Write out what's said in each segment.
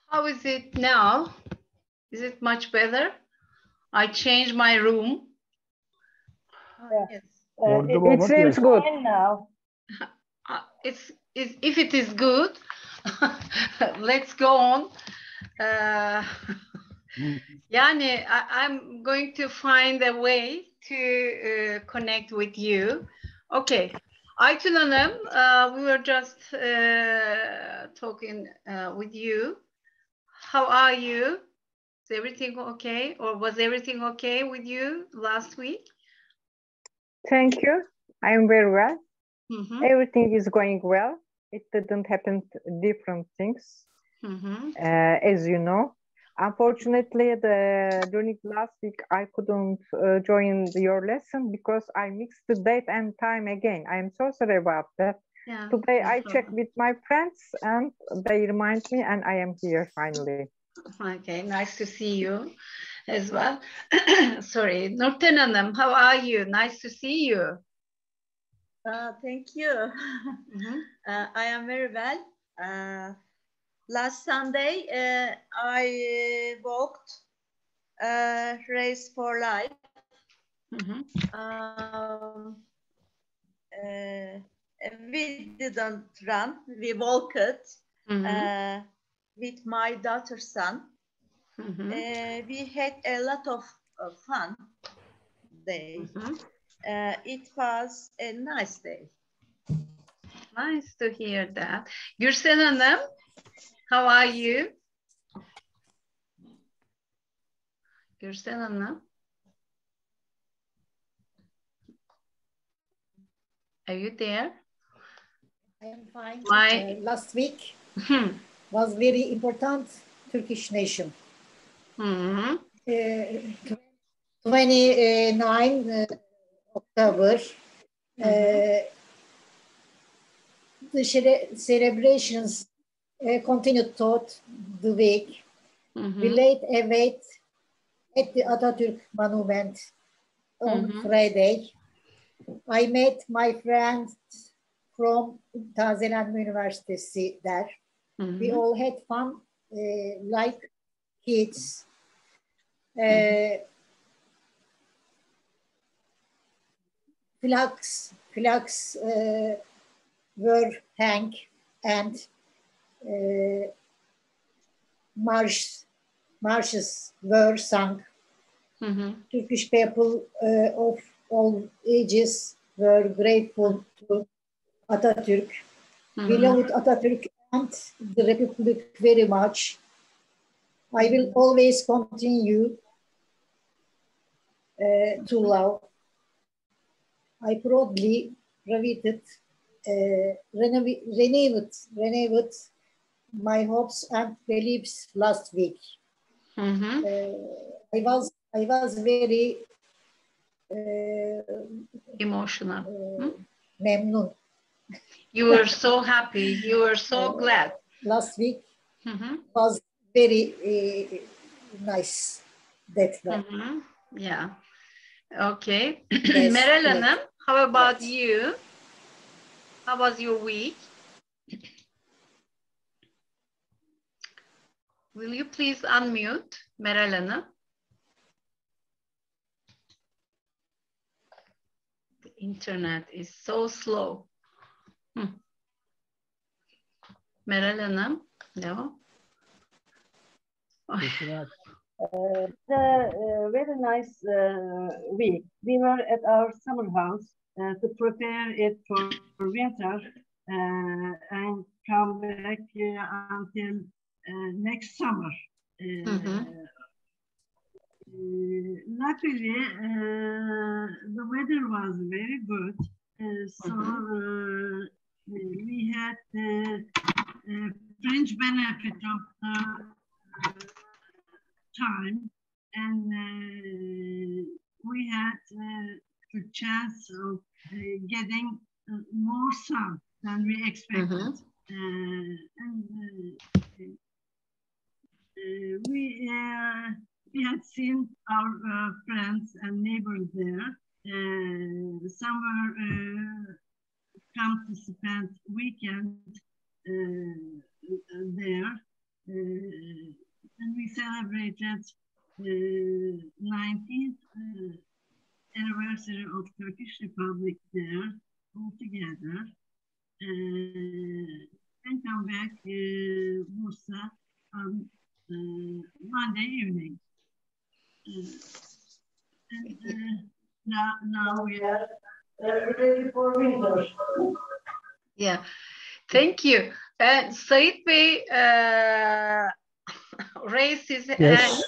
How is it now? Is it much better? I changed my room. Yes. It seems good now. If it is good, let's go on. Yani, I'm going to find a way to connect with you. Okay. Aytun Hanım, we were just talking with you. How are you? Is everything okay? Or was everything okay with you last week? Thank you. I'm very well. Mm-hmm. Everything is going well. It didn't happen different things, as you know. Unfortunately, during last week, I couldn't join your lesson because I mixed the date and time again. I'm so sorry about that. Yeah, Today, no I problem. checked with my friends and they remind me and I am here finally. Okay, nice to see you as well. Sorry, Nurten Hanım, how are you? Nice to see you. Thank you. I am very well. Last Sunday, I walked Race for Life. We didn't run, we walked with my daughter's son. We had a lot of fun day. It was a nice day. Nice to hear that. Gürsen Hanım, how are you? Gürsen Hanım. Are you there? I am fine. Last week was very important Turkish nation. 29 October. The celebrations continued throughout the week. We laid a wait at the Atatürk Monument on Friday. I met my friends from Tazelenme Üniversitesi there. We all had fun like kids. Flags were hung and marches were sung. Turkish people of all ages were grateful to Atatürk. We loved Atatürk and the Republic very much. I will always continue to love. I proudly renewed my hopes and beliefs last week. I was very emotional. Memnun. You were so happy. You were so glad. Last week was very nice. That Yeah. Okay. Yes, Meral Hanım, how about yes. you? How was your week? Will you please unmute, Meral Hanım? The internet is so slow. Meral Hanım, no? Very nice week. We were at our summer house to prepare it for winter and come back until next summer. Luckily, the weather was very good, so we had the fringe benefit of the time, and we had the chance of getting more sun than we expected. We had seen our friends and neighbors there. Some were come to spend weekend there. And we celebrated 19th anniversary of Turkish Republic there all together. And come back Bursa on Monday evening. And now we are ready for winter. Yeah, thank you. And Said Bey raised his hand.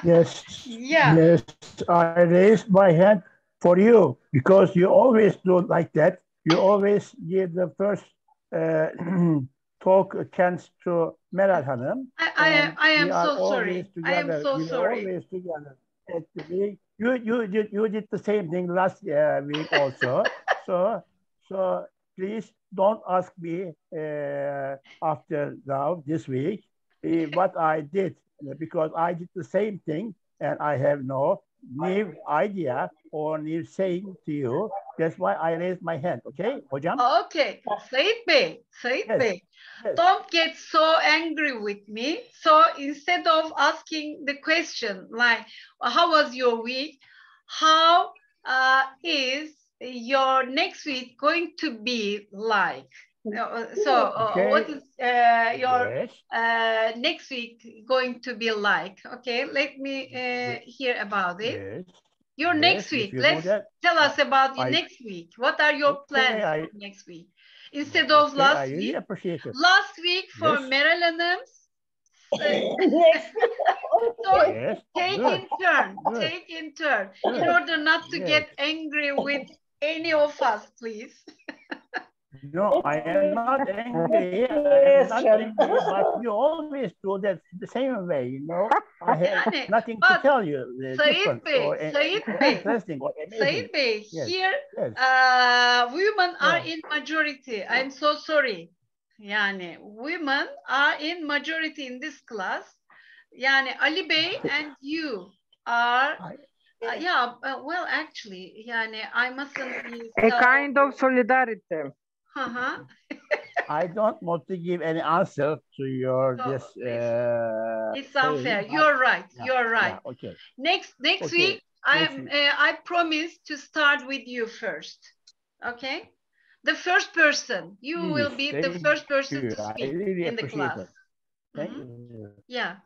Yes. Yeah. Yes, I raised my hand for you because you always do like that. You always give the first talk chance to Meral Hanım. I am so sorry. Together. I am so sorry. Always together at the beginning. You did the same thing last week also. so please don't ask me after now this week what I did because I did the same thing and I have no new idea or new saying to you. That's why I raised my hand. Okay, hocam? Okay, Said Bey, Yes. don't get so angry with me. So instead of asking the question like, how was your week? How is your next week going to be like? What is your next week going to be like? Okay, let me hear about it. Yes. Your next week. Let's tell us about your next week. What are your plans for next week? Instead of last week. Appreciate it. Last week for Meral Hanım's. So take in turn. Take in turn. In order not to get angry with any of us, please. No, I am not angry. I am not angry, but you always do that the same way, you know. I have nothing to tell you. Said Bey, here women are in majority. I'm so sorry. Yani women are in majority in this class. Yani Ali Bey and you are well actually yani I mustn't be a kind of solidarity. I don't want to give any answer to your it's unfair. You're right. You're right. Yeah, okay. Next week, I promise to start with you first. Okay. The first person. You will be the first person to speak in the class. Thank you. Yeah.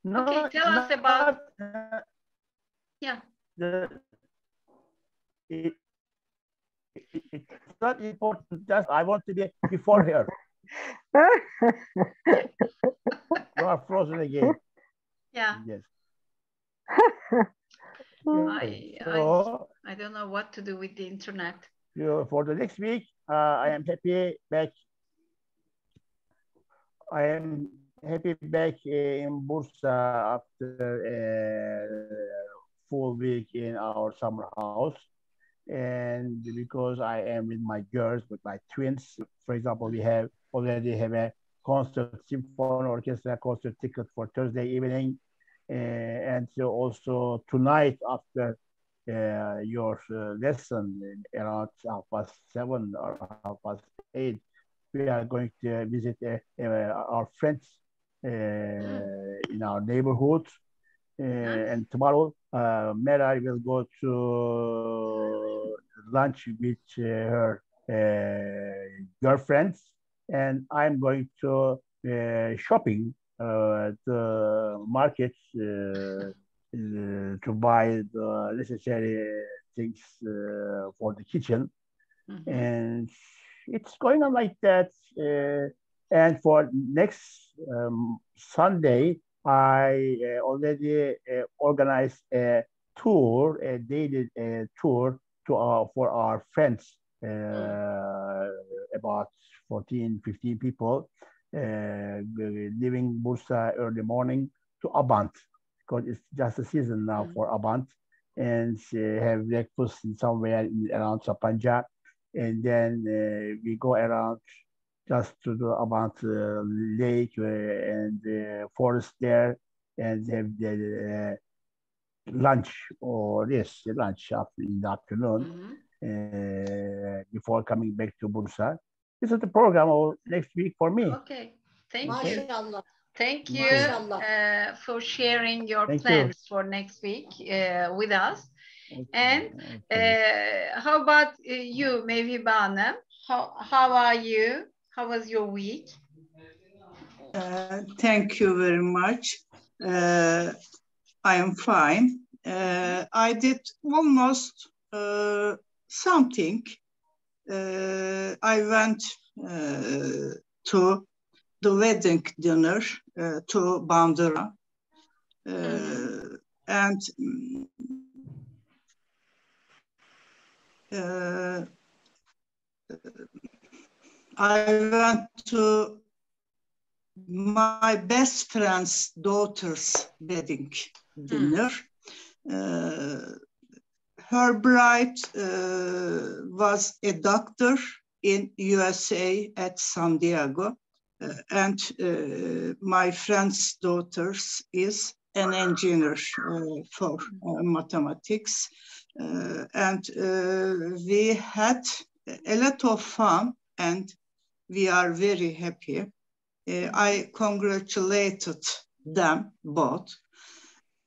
No, okay. Tell us about. It's not important. Just I want to be before her. You are frozen again. Yeah. Yes. I don't know what to do with the internet. For the next week, I am happy back. I am happy back in Bursa after a full week in our summer house. And because I am with my girls, with my twins, for example, we already have a concert, symphony orchestra concert ticket for Thursday evening. And so also tonight after your lesson around 7:30 or 8:30, we are going to visit our friends in our neighborhood. And tomorrow, Mera will go to lunch with her girlfriends, and I'm going to shopping the market to buy the necessary things for the kitchen. And it's going on like that. And for next Sunday, I already organized a tour, a daily tour for our friends, about 14, 15 people, leaving Bursa early morning to Abant, because it's just a season now for Abant, and have breakfast somewhere around Sapanja, and then we go around just to the Abant lake and the forest there, and have the lunch after in the afternoon before coming back to Bursa. this is the program of next week for me. Okay, thank you. Mashallah. Thank you Mashallah. for sharing your Thank plans you. for next week with us. Okay. And Okay. how about you, Mevhibe Hanım? How are you? How was your week? Thank you very much. I am fine. I did almost something. I went to the wedding dinner to Bandura. And I went to my best friend's daughter's wedding dinner. Her bride was a doctor in USA at San Diego, and my friend's daughter is an engineer for mathematics. And we had a lot of fun, and we are very happy. I congratulated them both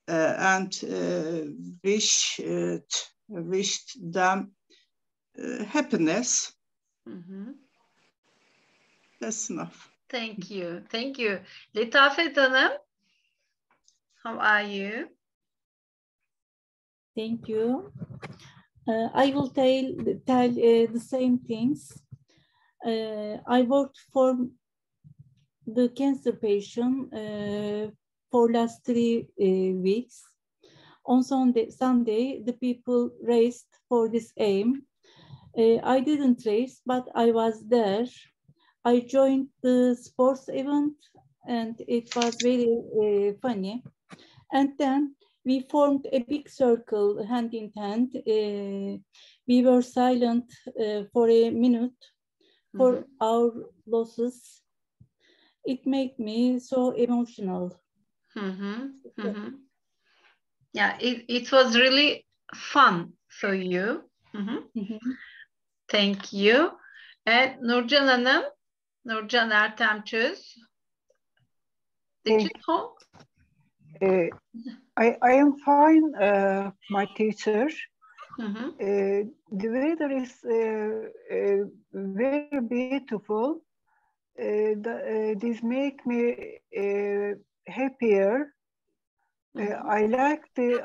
and wished them happiness. That's enough. Thank you. Thank you. Letafet Hanım, how are you? Thank you. I will tell the same things. I worked for the cancer patient for last 3 weeks. On Sunday, the people raced for this aim. I didn't race, but I was there. I joined the sports event, and it was very funny. And then we formed a big circle, hand in hand. We were silent for a minute for our losses. It made me so emotional. Yeah, it was really fun for you. Thank you. And Nurcan Hanım, Nurcan Ertemçöz. Did you talk? I am fine, my teacher. The weather is very beautiful. This make me happier. I like the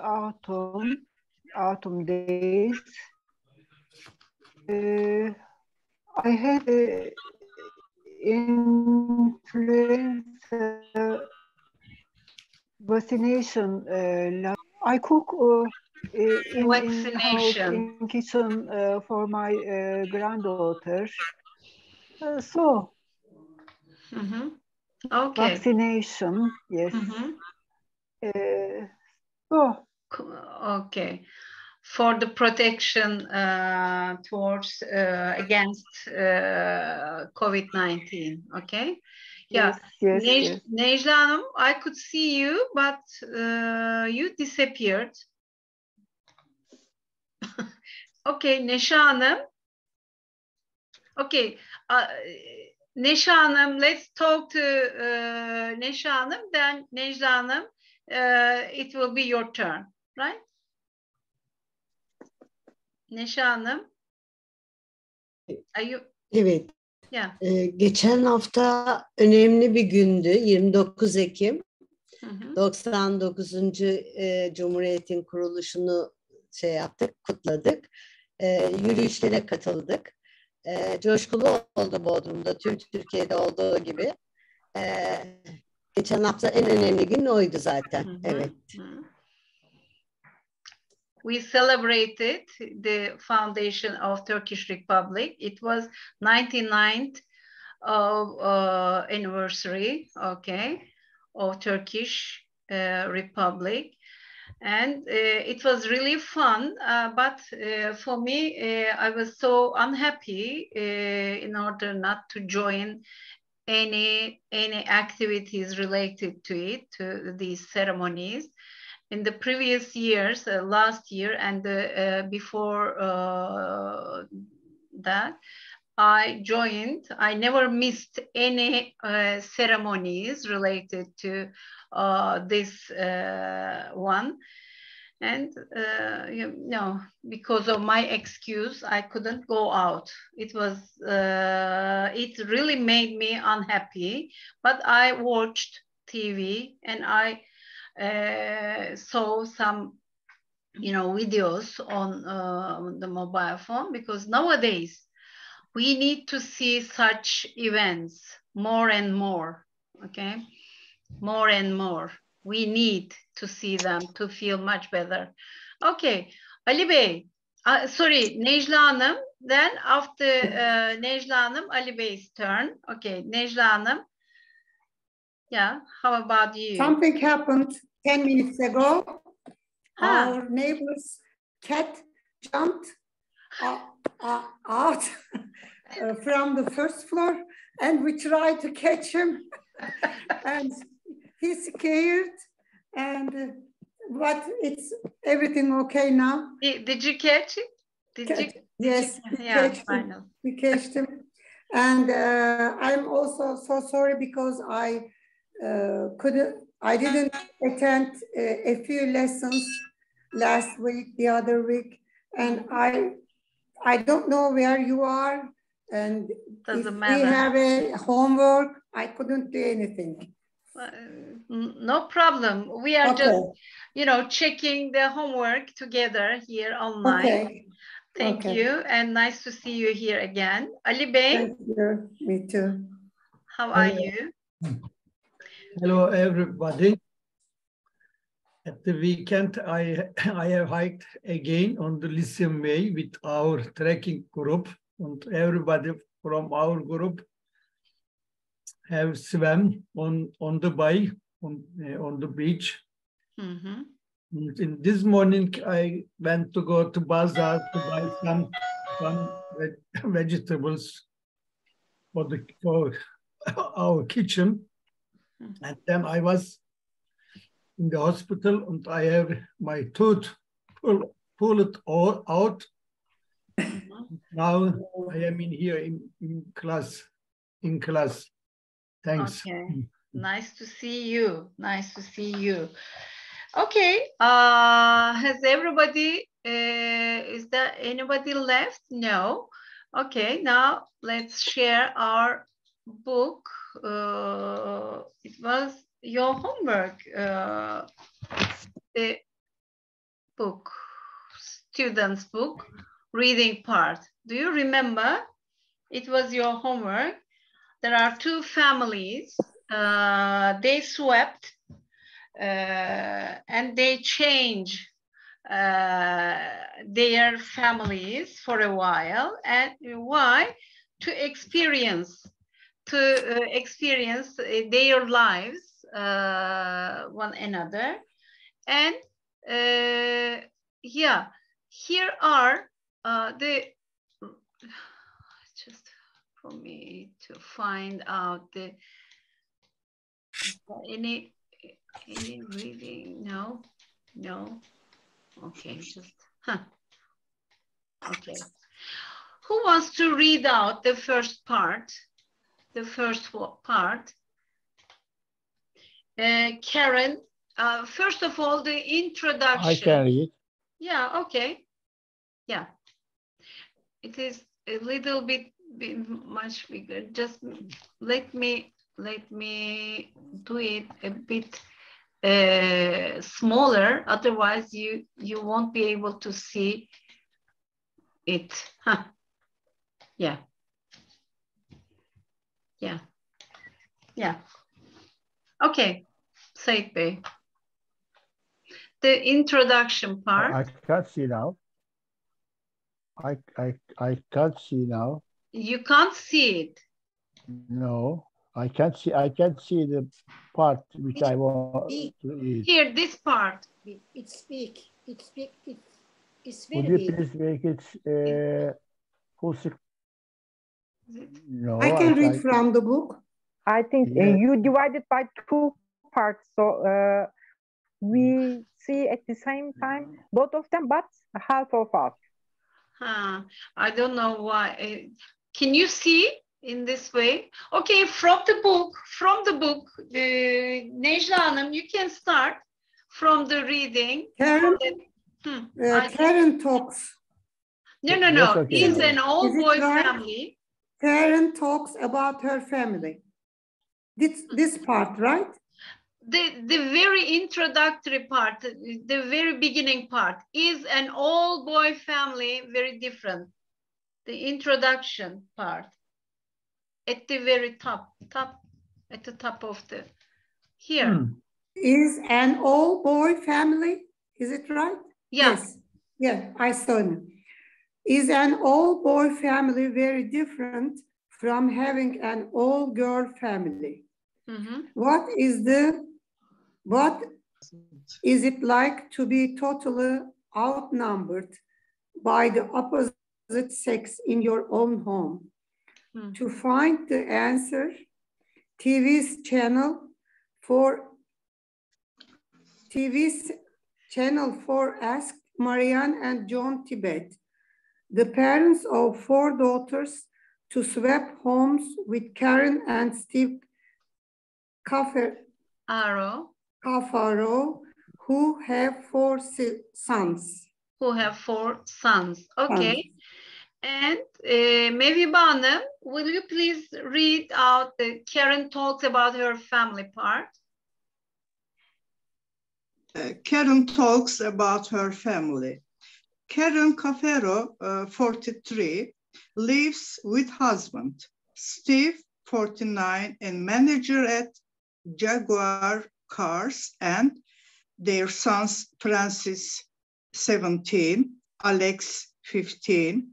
autumn days. I had influenza vaccination. I cook in house, in kitchen for my granddaughter. Okay. Vaccination, yes. Okay. For the protection towards against COVID-19. Okay. Yeah. Yes. Necla Hanım, I could see you, but you disappeared. Okay, Neşe Hanım. Okay. Neşe Hanım, let's talk to Neşe Hanım, then Necla Hanım, it will be your turn, right? Neşe Hanım. Are you... Evet. Yeah. Geçen hafta önemli bir gündü. 29 Ekim. 99. Cumhuriyet'in kuruluşunu kutladık. Yürüyüşlere katıldık. Coşkulu oldu Bodrum'da, tüm Türkiye'de olduğu gibi. Geçen hafta en önemli gün oydu zaten. Evet. We celebrated the foundation of Turkish Republic. It was 99th of anniversary, okay, of Turkish Republic. And it was really fun, but for me, I was so unhappy in order not to join any activities related to it, to these ceremonies. In the previous years, last year and before that, I joined. I never missed any ceremonies related to this one. And because of my excuse, I couldn't go out. It really made me unhappy, but I watched TV and I saw some, videos on the mobile phone, because nowadays we need to see such events more and more, okay? More and more. We need to see them to feel much better. Okay, Ali Bey, sorry, Necla Hanım. Then after Necla Hanım, Ali Bey's turn. Okay, Necla Hanım. Yeah, how about you? Something happened 10 minutes ago. Our neighbor's cat jumped out from the first floor, and we tried to catch him. And he's scared, but it's everything okay now. Did you catch it? Yes, we catched him. And I'm also so sorry because I didn't attend a few lessons last week, the other week, and I don't know where you are, and Doesn't if matter. we have a homework, I couldn't do anything. No problem. We are just, checking the homework together here online. Okay. Thank you, and nice to see you here again. Ali Bey. Thank you. Me too. How are you? Hello, everybody. At the weekend, I have hiked again on the Lyceum Way with our trekking group, and everybody from our group have swam on the bay, on the beach. Mm-hmm. In this morning, I went to go to bazaar to buy some vegetables for our kitchen. And then I was in the hospital, and I have my tooth pulled out. Now I am here in class. Thanks. Okay. Nice to see you. Nice to see you. Okay. Has everybody? Is there anybody left? No. Okay. Now let's share our book. It was your homework, the book, student's book, reading part. Do you remember? It was your homework. There are two families. They swept and they changed their families for a while. And why? To experience their lives, one another. And yeah, here are just for me to find out any reading. No. Okay, just okay. Who wants to read out the first part? The first part. Karen, first of all, the introduction. I can read. Yeah, okay. Yeah. It is a little bit much bigger. Just let me do it a bit smaller. Otherwise, you won't be able to see it. Huh. Yeah. Okay, Said Bey. The introduction part. I can't see now. I can't see now. You can't see it. No, I can't see. I can't see the part which I want to read. Here, this part. It's big. It's big. It's Would very you big. please make it full screen? No, I can read from the book. I think you divided by two parts, so we see at the same time both of them, but half of us. I don't know why. Can you see in this way? Okay, from the book, Necla Hanım, you can start from the reading. Karen, Karen talks. No. Okay. Is an all-boy right? family. Karen talks about her family. This part, right? The very introductory part, the very beginning part, is an all-boy family very different. The introduction part, at the very top, at the top of the, here. Is an all-boy family, is it right? Yeah. Yes, yeah, I saw it. Is an all-boy family very different from having an all-girl family? What is it like to be totally outnumbered by the opposite sex in your own home? To find the answer, TV's channel 4 asked Marianne and John Tibet, the parents of 4 daughters, to swap homes with Karen and Steve Cafaro, who have 4 sons. Okay. And Meviba Hanım, will you please read out the Karen talks about her family part? Karen talks about her family. Karen Cafaro, 43, lives with husband. Steve, 49, and manager at Jaguar Cars, and their sons Francis, 17, Alex, 15,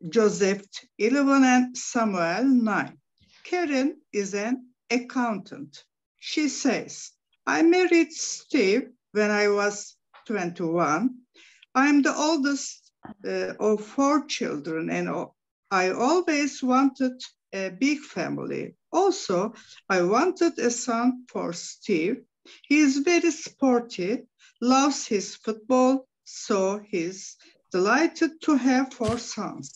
Joseph, 11, and Samuel, 9. Karen is an accountant. She says, I married Steve when I was 21. I'm the oldest of 4 children, and I always wanted a big family. Also, I wanted a son for Steve. He is very sporty, loves his football, so he's delighted to have 4 sons.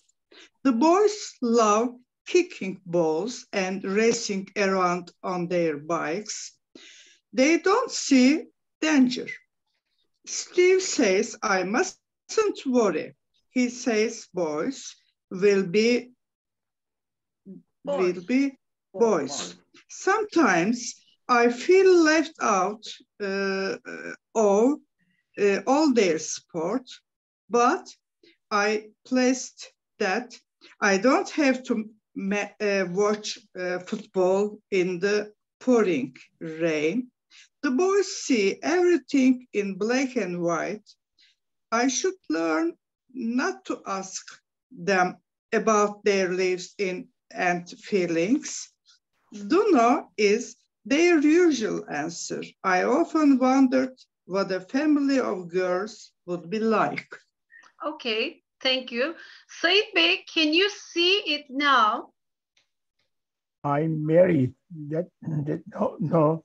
The boys love kicking balls and racing around on their bikes. They don't see danger. Steve says, I mustn't worry. He says boys will be boys. Sometimes I feel left out of all their sport, but I placed that I don't have to watch football in the pouring rain. The boys see everything in black and white. I should learn not to ask them about their lives and feelings. Do know is their usual answer. I often wondered what a family of girls would be like. Okay, thank you. Said Bey, can you see it now? I'm married. No.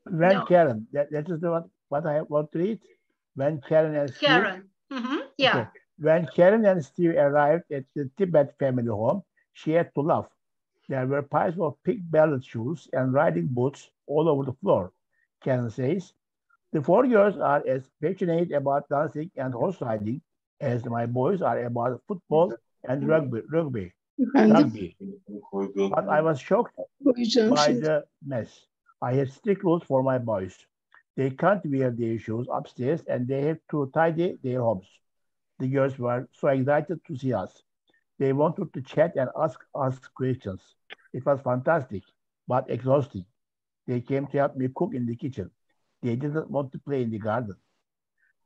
When No. Karen, that is what I want to read. When Karen and Steve. Karen. Yeah. Okay. When Karen and Steve arrived at the Tibet family home, she had to laugh. There were piles of pink-belted shoes and riding boots all over the floor. Karen says, the 4 girls are as passionate about dancing and horse riding as my boys are about football and rugby. But I was shocked by the mess. I had strict rules for my boys. They can't wear their shoes upstairs and they have to tidy their homes. The girls were so excited to see us. They wanted to chat and ask us questions. It was fantastic, but exhausting. They came to help me cook in the kitchen. They didn't want to play in the garden.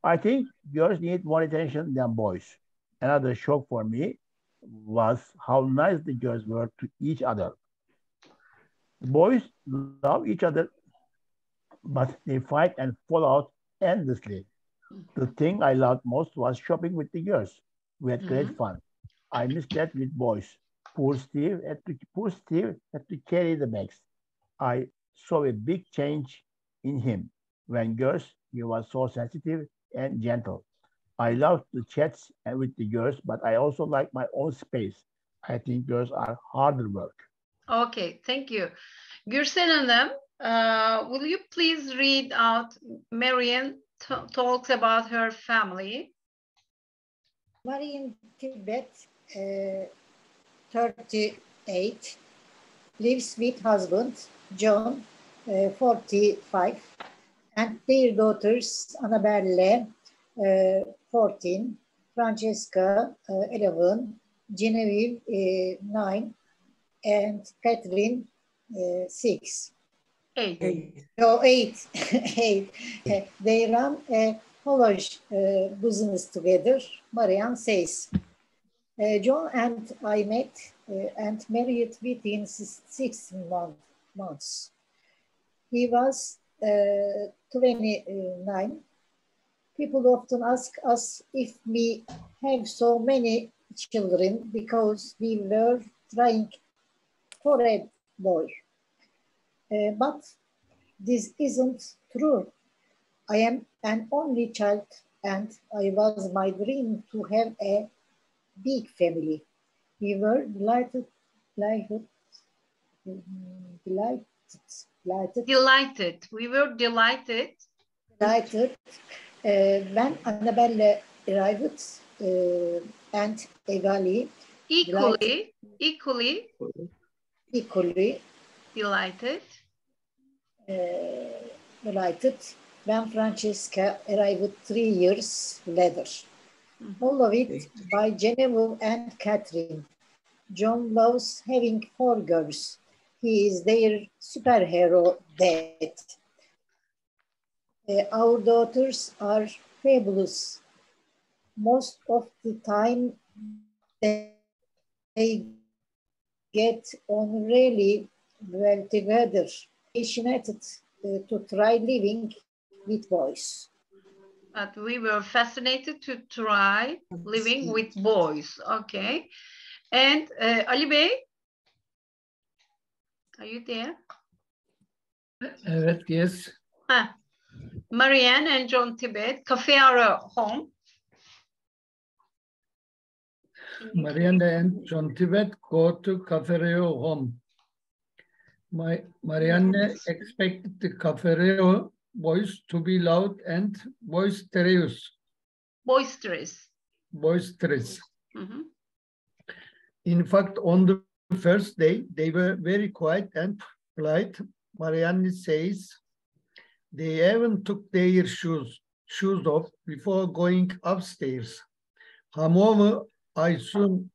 I think girls need more attention than boys. Another shock for me was how nice the girls were to each other. The boys love each other, but they fight and fall out endlessly. The thing I loved most was shopping with the girls. We had great fun. I missed that with boys. Poor Steve had to carry the bags. I saw a big change in him. When girls, he was so sensitive and gentle. I loved the chats with the girls, but I also liked my own space. I think girls are harder work. Okay, thank you. Gürsel Hanım, will you please read out Marian talks about her family? Marian Tibet, 38, lives with husband, John, 45, and their daughters, Annabelle, 14, Francesca, 11, Genevieve, 9, and Catherine, 6. 8. Oh, 8. 8. They run a college business together, Marian says. John and I met and married within 6 months. He was 29. People often ask us if we have so many children because we were trying for a boy. But this isn't true. I am an only child and it was my dream to have a big family. We were delighted We were delighted. When Annabelle arrived and Egali equally delighted when Francesca arrived 3 years later. All of it by Genevieve and Catherine. John loves having 4 girls. He is their superhero dad. Our daughters are fabulous. Most of the time they get on really well together. Passionate to try living with boys. But we were fascinated to try living with boys. Okay. And Ali Bey, are you there? Yes. Marianne and John Tibet, Cafeara home. Marianne and John Tibet go to Cafearo home. Marianne expected the Cafearo boys to be loud and boisterous. Mm-hmm. In fact, on the first day, they were very quiet and polite. Marianne says they even took their shoes off before going upstairs. However, I soon...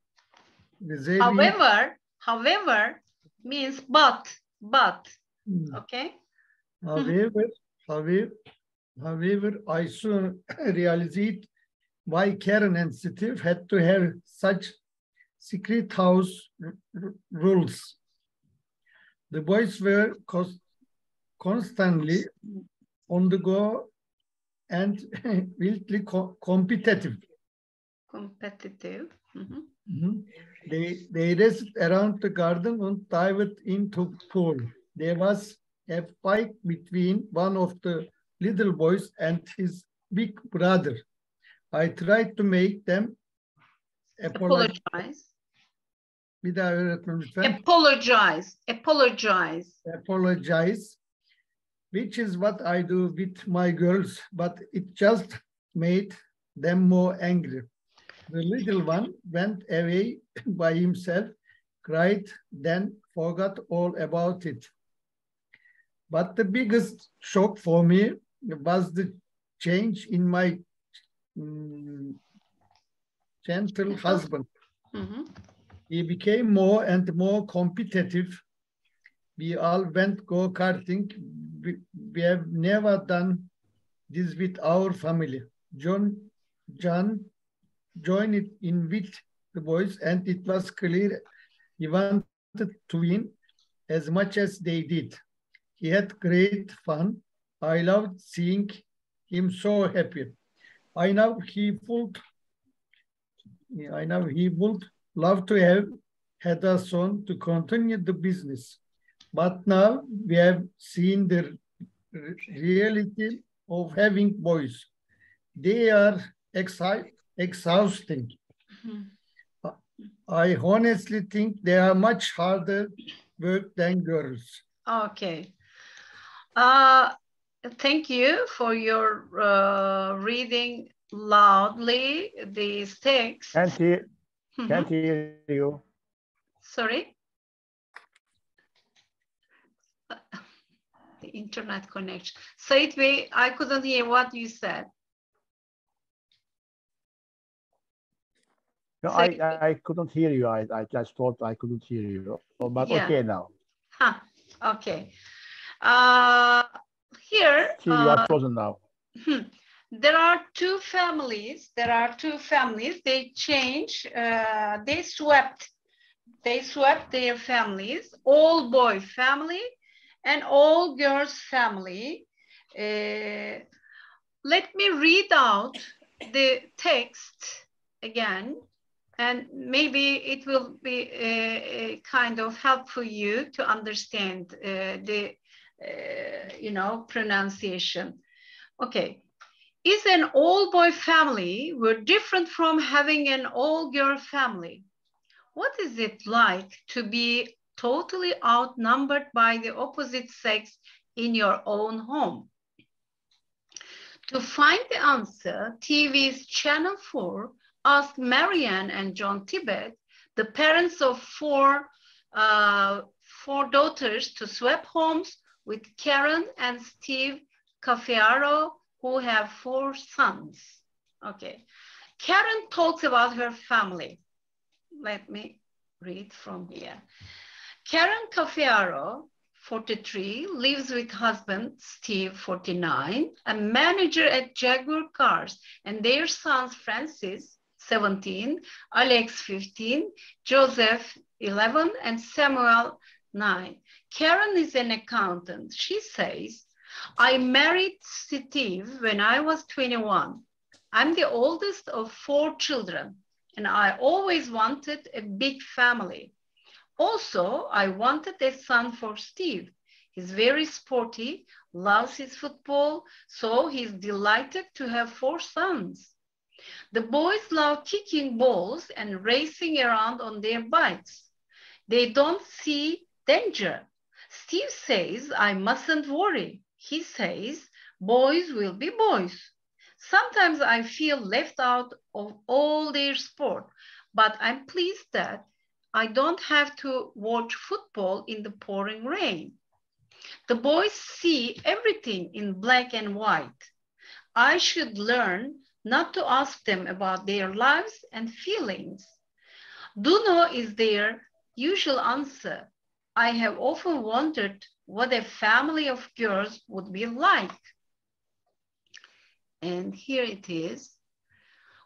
However means but. Okay. However, I soon realized why Karen and Steve had to have such secret house rules. The boys were constantly on the go and wildly competitive. Mm-hmm. Mm-hmm. They raced around the garden and dived into pool. There was a fight between one of the little boys and his big brother. I tried to make them apologize. Bir daha öğretmen lütfen. Apologize, which is what I do with my girls, but it just made them more angry. The little one went away by himself, cried, then forgot all about it. But the biggest shock for me was the change in my gentle husband. Mm-hmm. He became more and more competitive. We all went go-karting. We have never done this with our family. John joined in with the boys, and it was clear he wanted to win as much as they did. He had great fun. I loved seeing him so happy. I know he would love to have had a son to continue the business. But now we have seen the reality of having boys. They are exhausting. Mm-hmm. I honestly think they are much harder work than girls. Okay. Thank you for your reading loudly these texts. Can't hear you. Sorry? The internet connection. Said Bey, I couldn't hear what you said. No, I couldn't hear you. I just thought I couldn't hear you. But yeah. Okay now. Huh, okay. Here. See, you are frozen now. There are two families. They change. They swapped their families. All boy family and all girls family. Let me read out the text again, and maybe it will be kind of help for you to understand the pronunciation. Okay. Is an all-boy family were different from having an all-girl family? What is it like to be totally outnumbered by the opposite sex in your own home? To find the answer, TV's Channel 4 asked Marianne and John Tibet, the parents of four daughters, to swap homes with Karen and Steve Caffiaro, who have 4 sons. Okay. Karen talks about her family. Let me read from here. Karen Caffiaro, 43, lives with husband Steve, 49, a manager at Jaguar Cars, and their sons Francis, 17, Alex, 15, Joseph, 11, and Samuel, 9. Karen is an accountant. She says, I married Steve when I was 21. I'm the oldest of 4 children, and I always wanted a big family. Also, I wanted a son for Steve. He's very sporty, loves his football, so he's delighted to have 4 sons. The boys love kicking balls and racing around on their bikes. They don't see danger. Steve says I mustn't worry. He says boys will be boys. Sometimes I feel left out of all their sport, but I'm pleased that I don't have to watch football in the pouring rain. The boys see everything in black and white. I should learn not to ask them about their lives and feelings. Duno is their usual answer. I have often wondered what a family of girls would be like. And here it is.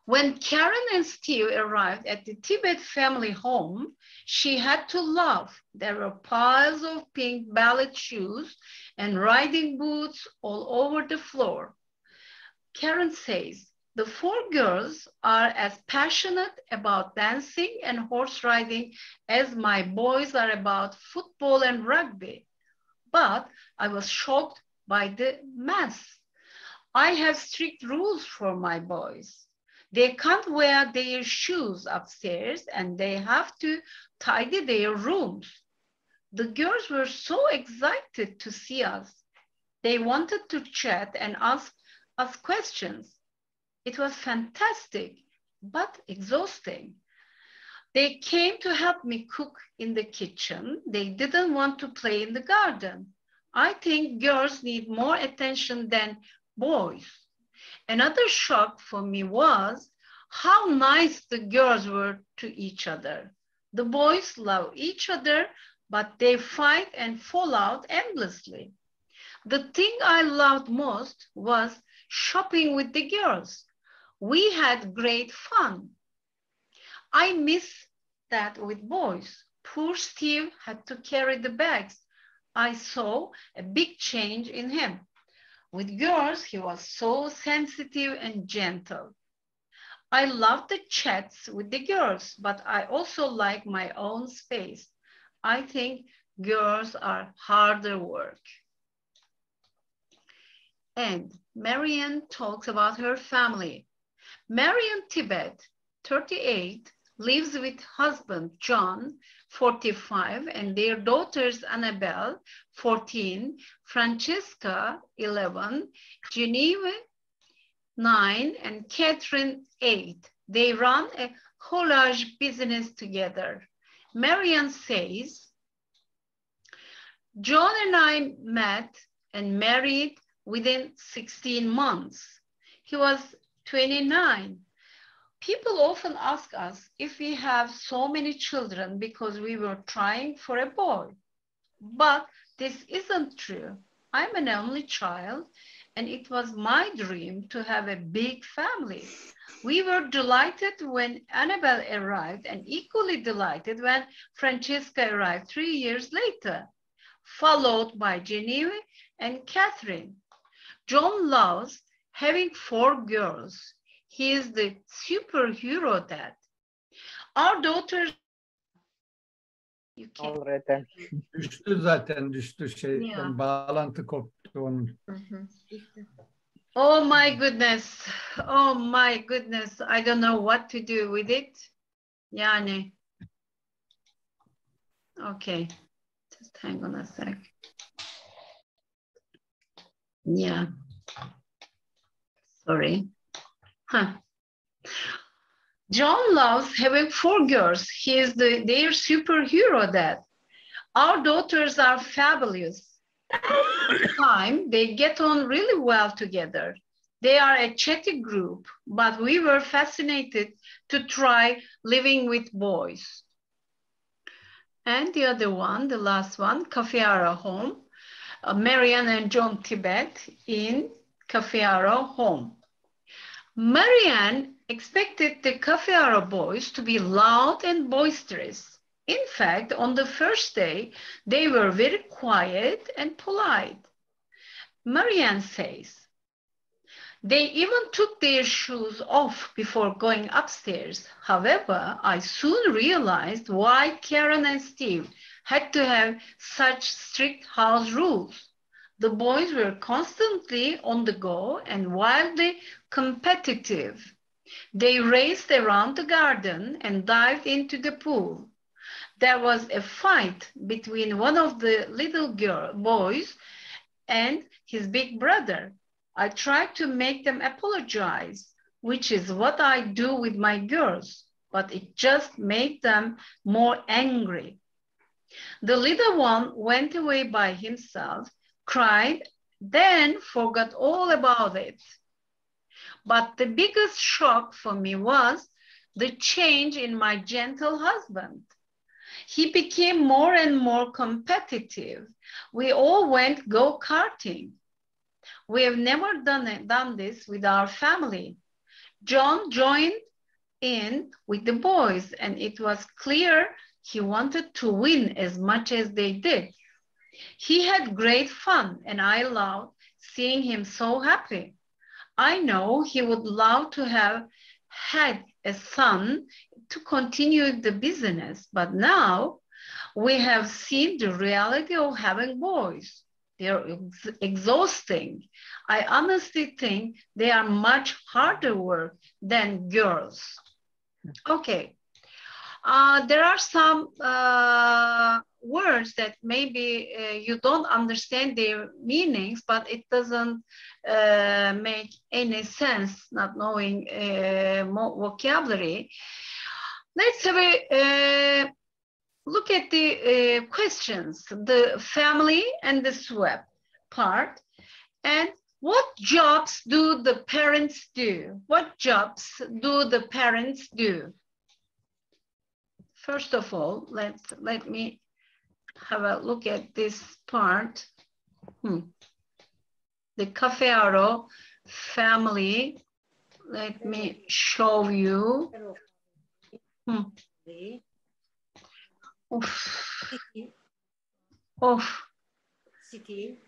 When Karen and Steve arrived at the Tibet family home, she had to laugh. There were piles of pink ballet shoes and riding boots all over the floor. Karen says, the 4 girls are as passionate about dancing and horse riding as my boys are about football and rugby. But I was shocked by the mess. I have strict rules for my boys. They can't wear their shoes upstairs and they have to tidy their rooms. The girls were so excited to see us. They wanted to chat and ask us questions. It was fantastic, but exhausting. They came to help me cook in the kitchen. They didn't want to play in the garden. I think girls need more attention than boys. Another shock for me was how nice the girls were to each other. The boys love each other, but they fight and fall out endlessly. The thing I loved most was shopping with the girls. We had great fun. I miss that with boys. Poor Steve had to carry the bags. I saw a big change in him. With girls, he was so sensitive and gentle. I loved the chats with the girls, but I also like my own space. I think girls are harder work. And Marianne talks about her family. Marianne Tibet, 38, lives with husband John, 45, and their daughters Annabelle, 14, Francesca, 11, Geneva, 9, and Catherine, 8. They run a collage business together. Marianne says, John and I met and married within 16 months. He was 29. People often ask us if we have so many children because we were trying for a boy. But this isn't true. I'm an only child, and it was my dream to have a big family. We were delighted when Annabelle arrived and equally delighted when Francesca arrived 3 years later, followed by Geneva and Catherine. John loves having 4 girls. He is the superhero dad. Our daughters... Already. Düştü zaten, düştü şeyden, bağlantı koptu onun. Oh my goodness. Oh my goodness. I don't know what to do with it. Yani. Okay. Just hang on a sec. Yeah. Sorry. Huh. John loves having 4 girls. He is their superhero dad. Our daughters are fabulous. They get on really well together. They are a chatty group, but we were fascinated to try living with boys. And the other one, the last one, Cafeara home. Marianne and John Tibet in Cafeara home. Marianne expected the Cafeara boys to be loud and boisterous. In fact, on the first day, they were very quiet and polite. Marianne says, they even took their shoes off before going upstairs. However, I soon realized why Karen and Steve had to have such strict house rules. The boys were constantly on the go and wildly competitive. They raced around the garden and dived into the pool. There was a fight between one of the little boys and his big brother. I tried to make them apologize, which is what I do with my girls, but it just made them more angry. The little one went away by himself, cried, then forgot all about it. But the biggest shock for me was the change in my gentle husband. He became more and more competitive. We all went go-karting. We have never done this with our family. John joined in with the boys, and it was clear he wanted to win as much as they did. He had great fun, and I loved seeing him so happy. I know he would love to have had a son to continue the business, but now we have seen the reality of having boys. They're exhausting. I honestly think they are much harder work than girls. Okay. There are some words that maybe you don't understand their meanings, but it doesn't make any sense not knowing vocabulary. Let's have a look at the questions, the family and the swap part. And what jobs do the parents do? What jobs do the parents do? First of all, let me have a look at this part. The Cafearo family. Let me show you. City.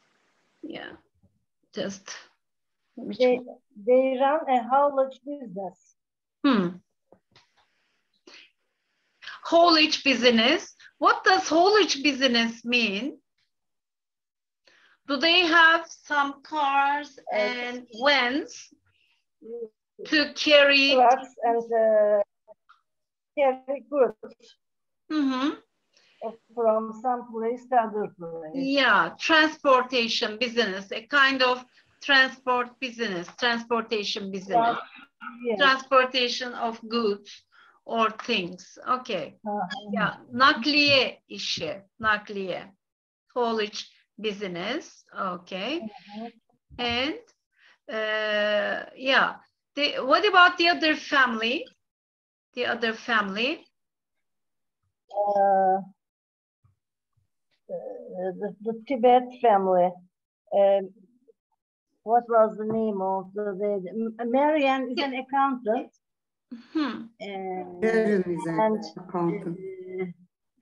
Yeah, just. They run a haulage business. Haulage business. What does haulage business mean? Do they have some cars and vans to carry? Trucks and Very good. Mm-hmm. From some place to other place. Yeah, transportation business, a kind of transport business, transportation business, Yes. transportation of goods or things. Okay. Yeah, nakliye işi, nakliye, haulage business. Okay. And yeah, what about the other family? The other family? The Tibet family. What was the name of the Marianne is an accountant. Karen is an accountant.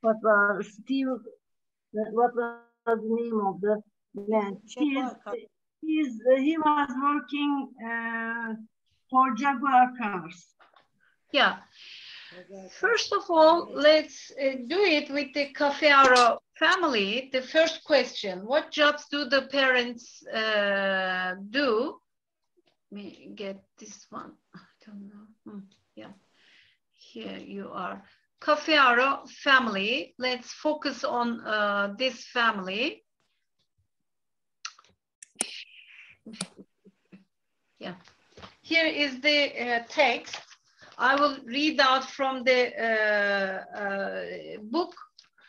What was Steve? What was the name of the man? He was working for Jaguar cars. Yeah. First of all, let's do it with the Cafearo family. The first question, what jobs do the parents do? Let me get this one. I don't know. Yeah, here you are. Cafearo family. Let's focus on this family. Yeah, here is the text. I will read out from the book.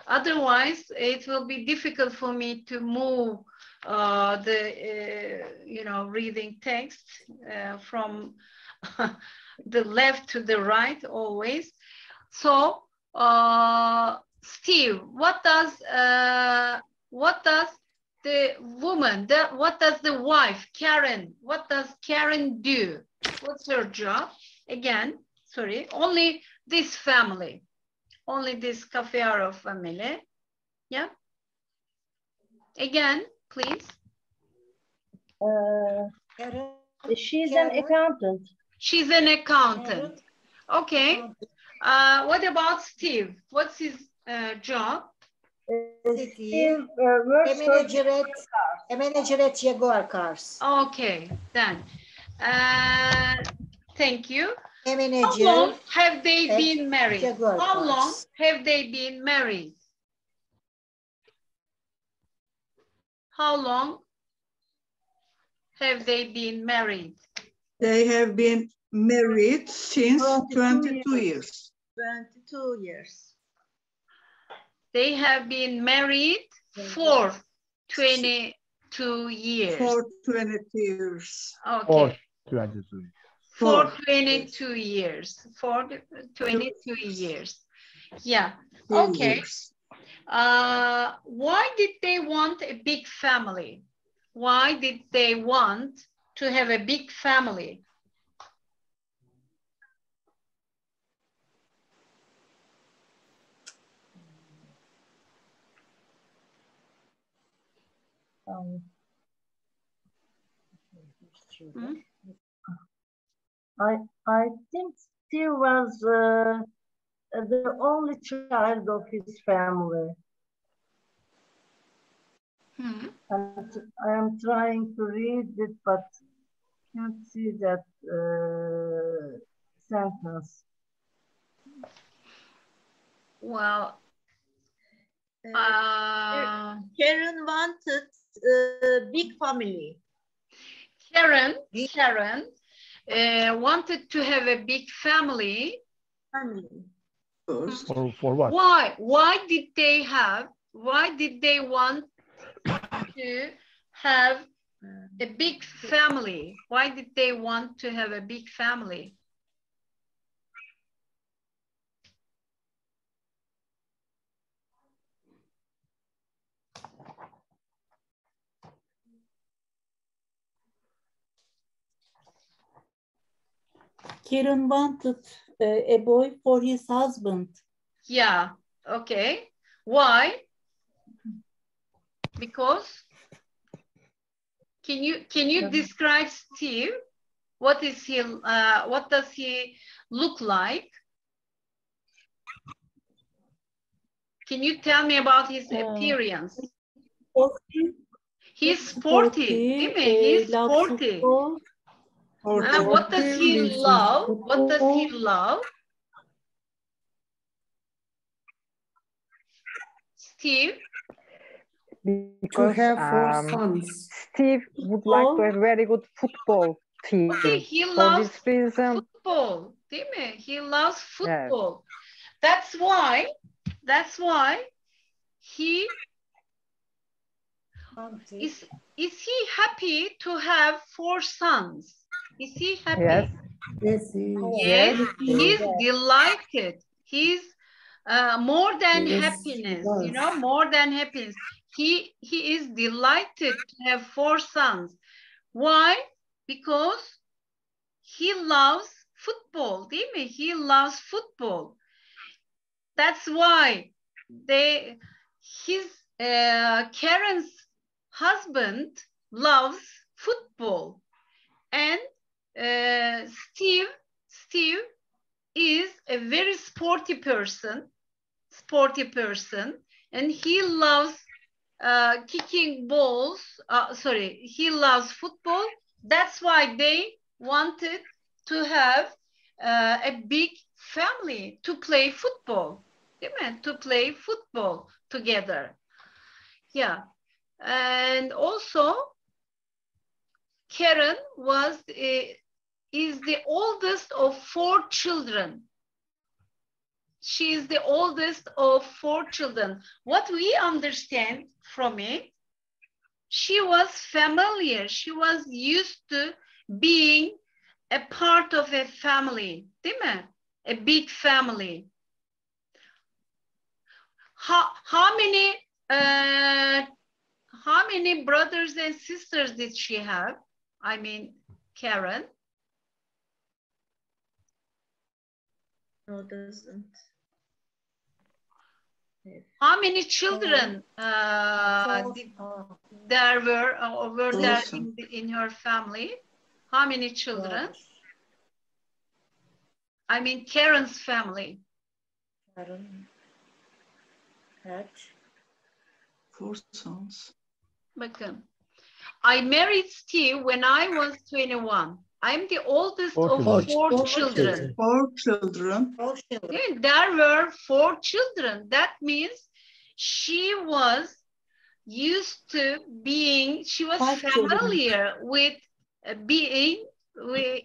Otherwise, it will be difficult for me to move reading text from the left to the right always. So, Steve, what does the woman, what does the wife, Karen, what does Karen do? What's her job? Again, sorry, only this family, only this Cafearo family. Yeah. Again, please. She's an accountant. She's an accountant. Okay. What about Steve? What's his job? Steve works a manager at Jaguar cars. Okay, then. Thank you. How long have they been married? Jaguar How cars. long have they been married? How long have they been married? They have been married since 22 years. 22 years. They have been married for 22 years. For 22 years. Okay. For 22 years. For 22 years. For 22 years. Yeah. Okay. Why did they want a big family? Why did they want to have a big family? I think Steve was the only child of his family. I am trying to read it, but can't see that sentence. Well, Karen wanted a big family. Karen wanted to have a big family. For what? Why did they want to have a big family? Why did they want to have a big family? Karen wanted a boy for his husband. Yeah, okay. Why? Because can you describe Steve? What is he? What does he look like? Can you tell me about his appearance? He's sporty, değil mi? He's sporty. What does he love? What does he love? Steve? Because to have 4 sons. Steve would like to have very good football team. Okay, he For loves this reason, football, değil mi? He loves football. Yes. That's why he is he happy to have 4 sons? Is he happy? yes. Yes, Yes, he's delighted. He's more than Yes, happiness, yes. you know, more than happiness. He is delighted to have 4 sons. Why? Because he loves football, değil mi? He loves football. That's why Karen's husband loves football, and Steve is a very sporty person, and he loves kicking balls. He loves football. That's why they wanted to have a big family to play football, değil mi? To play football together. Yeah, and also Karen is the oldest of 4 children. She is the oldest of 4 children. What we understand from it, she was familiar. She was used to being a part of a family, değil mi? A big family. How many brothers and sisters did she have? I mean, Karen. No, doesn't. How many children there were there in her family? How many children? I mean, Karen's family. Karen had 4 sons. Bakın. I married Steve when I was 21. I'm the oldest of 4 children. 4 children. There were 4 children. That means she was used to being, she was familiar with being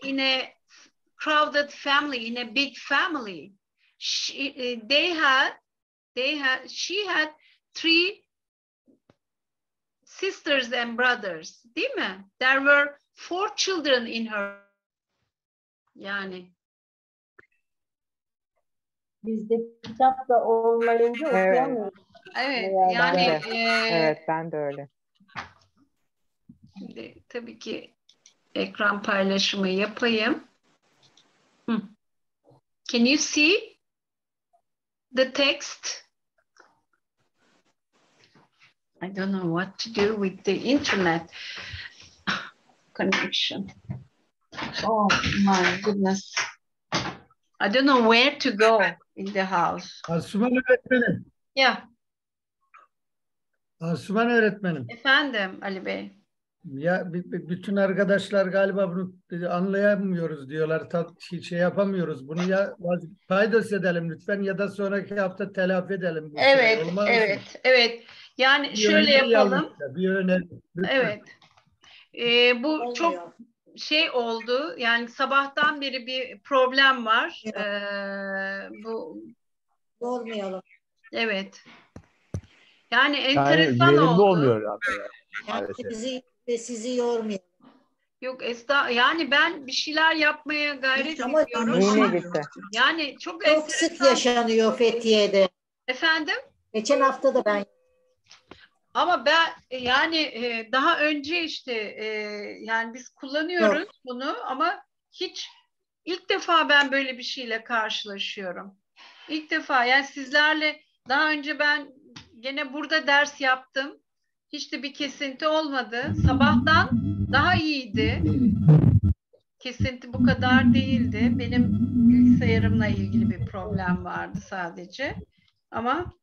in a crowded family, in a big family. She had 3 sisters and brothers, değil mi? There were 4 children in her. Yani. Bizde kitapta olmayınca okuyamıyoruz. Evet, yani. Evet, ben de öyle. Şimdi tabii ki ekran paylaşımı yapayım. Can you see the text? I don't know what to do with the internet connection. Oh my goodness. I don't know where to go in the house. Asuman öğretmenim. Yeah. Asuman öğretmenim. Efendim Ali Bey. Ya bütün arkadaşlar galiba bunu anlayamıyoruz diyorlar. Şey yapamıyoruz. Bunu ya paydos edelim lütfen ya da sonraki hafta telafi edelim. Evet, evet. Yani şöyle yapalım. Bir öneri. Evet. Bu çok şey oldu. Yani sabahtan beri bir problem var. Bu Yormayalım. Evet. Yani enteresan oldu. Olmuyor yani sizi yormayalım. Yok yani ben bir şeyler yapmaya gayret ediyorum. Yani çok sık yaşanıyor Fethiye'de. Efendim? Geçen hafta da ben. Ama ben yani daha önce işte yani biz kullanıyoruz bunu ama ilk defa ben böyle bir şeyle karşılaşıyorum. İlk defa yani sizlerle daha önce ben gene burada ders yaptım. Hiç de bir kesinti olmadı. Sabahtan daha iyiydi. Kesinti bu kadar değildi. Benim bilgisayarımla ilgili bir problem vardı sadece. Ama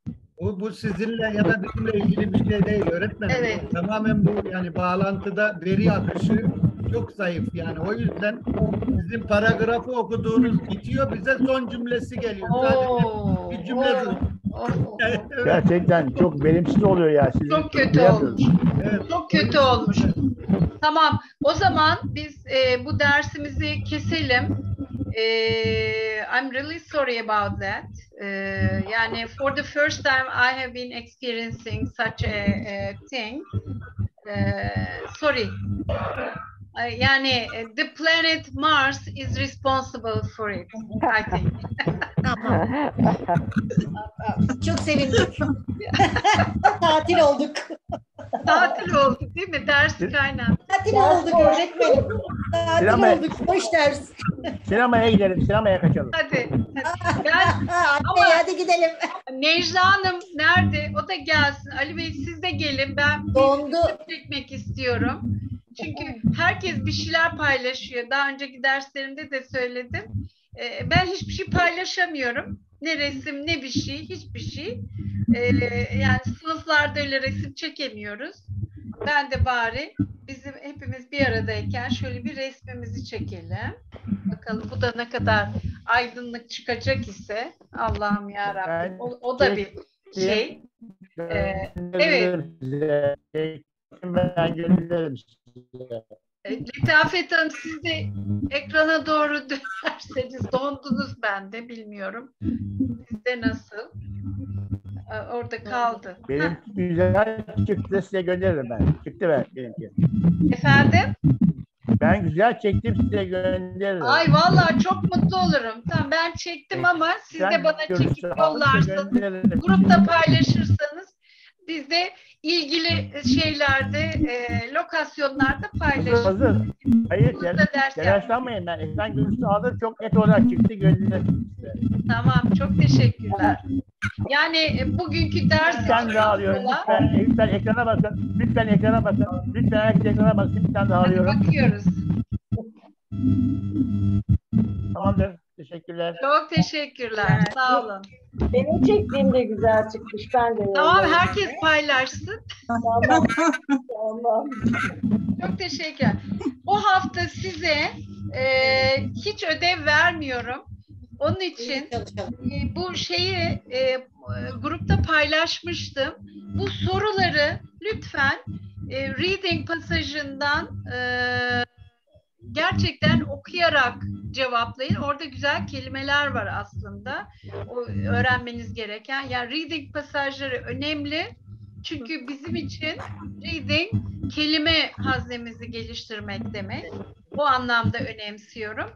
bu sizinle ya da bizimle ilgili bir şey değil öğretmenim. Evet. Tamamen bu yani bağlantıda veri akışı çok zayıf yani. O yüzden bizim paragrafı okuduğunuz bitiyor bize son cümlesi geliyor. Sadece bir cümle Gerçekten çok verimsiz oluyor ya. Sizin çok kötü olmuş. Çok kötü olmuş. Tamam. O zaman biz bu dersimizi keselim. I'm really sorry about that. Yani for the first time I have been experiencing such a thing. Sorry. Yani the planet Mars is responsible for it, I think. Tamam. Çok sevindik. Tatil olduk. Tatil olduk değil mi? Dersi kaynattı. Tatil olduk öğretmenim. Tatil olduk. Boş ders. Sinemaya gidelim. Sinemaya kaçalım. Hadi. Anne hadi gidelim. Necla Hanım nerede? O da gelsin. Ali Bey siz de gelin. Ben dondu çekmek istiyorum. Çünkü herkes bir şeyler paylaşıyor. Daha önceki derslerimde de söyledim. Ben hiçbir şey paylaşamıyorum. Ne resim ne bir şey, hiçbir şey. Yani sınıflarda öyle resim çekemiyoruz. Ben de bari bizim hepimiz bir aradayken şöyle bir resmimizi çekelim. Bakalım bu da ne kadar aydınlık çıkacak ise Allah'ım yarabbim. O da bir şey. Evet. Ben gönderirim size. Letafet Hanım siz de ekrana doğru dönerseniz dondunuz ben de bilmiyorum. Sizde nasıl? Orada kaldı. Benim güzel çıktı size gönderirim ben. Çıktı benimki. Efendim? Ben güzel çektim size gönderirim. Ay vallahi çok mutlu olurum. Tamam ben çektim ama siz de bana çekip yollarsanız, grupta paylaşırsanız biz de ilgili şeylerde, lokasyonlarda paylaşırız. Hazır. Hayır, telaşlanmayın. Ben ekran görüntüsü aldım. Çok net olarak çıktı gönderirim size. Tamam, çok teşekkürler. Yani bugünkü ders... Lütfen dağılıyorum. Lütfen ekrana bakın. Lütfen ekrana bakın. Lütfen herkes ekrana bakın. Lütfen dağılıyorum. Bakıyoruz. Tamamdır. Teşekkürler. Çok teşekkürler. Sağ olun. Benim çektiğim de güzel çıkmış. Ben de. Tamam, herkes paylaşsın. Tamam. Tamam. Çok teşekkürler. Bu hafta size hiç ödev vermiyorum. Onun için bu şeyi grupta paylaşmıştım. Bu soruları lütfen reading pasajından gerçekten okuyarak cevaplayın. Orada güzel kelimeler var aslında. O öğrenmeniz gereken. Yani reading pasajları önemli. Çünkü bizim için reading kelime haznemizi geliştirmek demek. Bu anlamda önemsiyorum.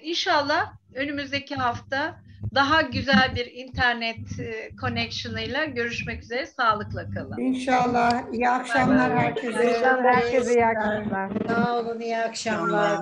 İnşallah önümüzdeki hafta daha güzel bir internet connection'ıyla görüşmek üzere. Sağlıkla kalın. İnşallah. İyi akşamlar herkese. Herkese iyi akşamlar. Sağ olun, iyi akşamlar.